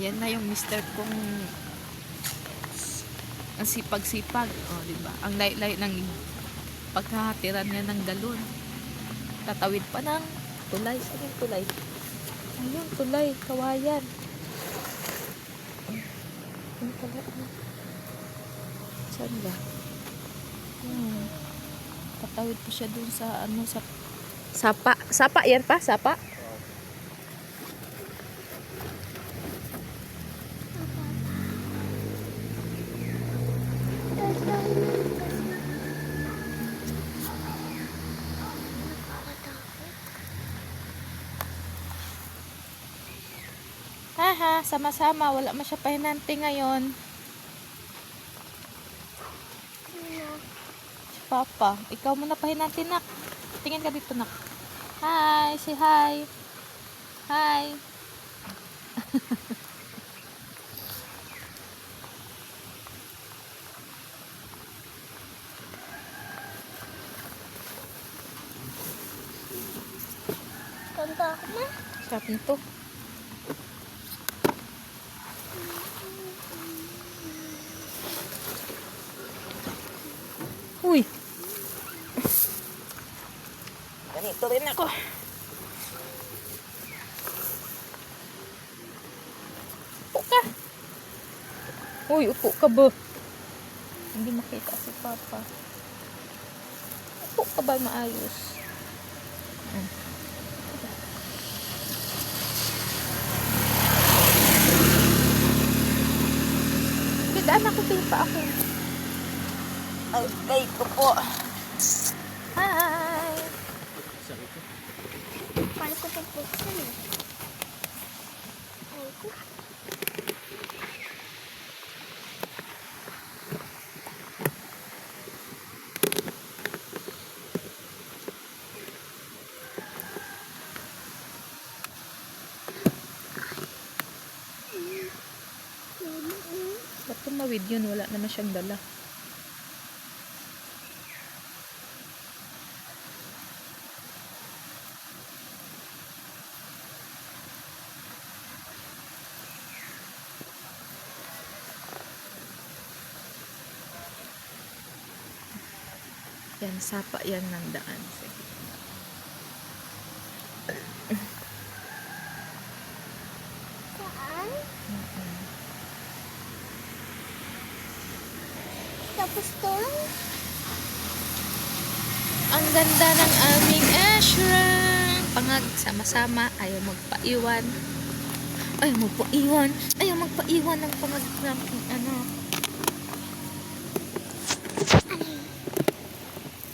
Yan na yung mister kong ang sipag-sipag. O, diba? Ang light-light ng pagkahatiran niya ng galon. Tatawid pa ng tulay. Saan yung tulay? Ayun, tulay. Kawayan. Ayun pala. Saan ba? Tatawid pa siya dun sa ano, sa sapa. Sapa yan pa? Sapa? Haha, sama-sama. Wala man siya pahinante ngayon. Si Papa. Ikaw muna pahinante, nak. Tingin ka dito, nak. Hi, say hi. Hi. Tanda ako na. Sarap nito. Uy. Ganito rin ako. Upo ka. Uy, upo ka ba? Hindi makita si Papa. Upo ka ba maayos? Daan ako pa ako. Ay, ko po. Hi. Paano ko pagpuksan eh? Ay ko. Ba't tumawid yun? Wala naman siyang dala. Yan, sapa yan ng daan. Sige. Saan? Tapos to? Ang ganda ng aming ashrang. Pangag, sama-sama. Ayaw magpaiwan. Ayaw magpaiwan ng pangag ng ano.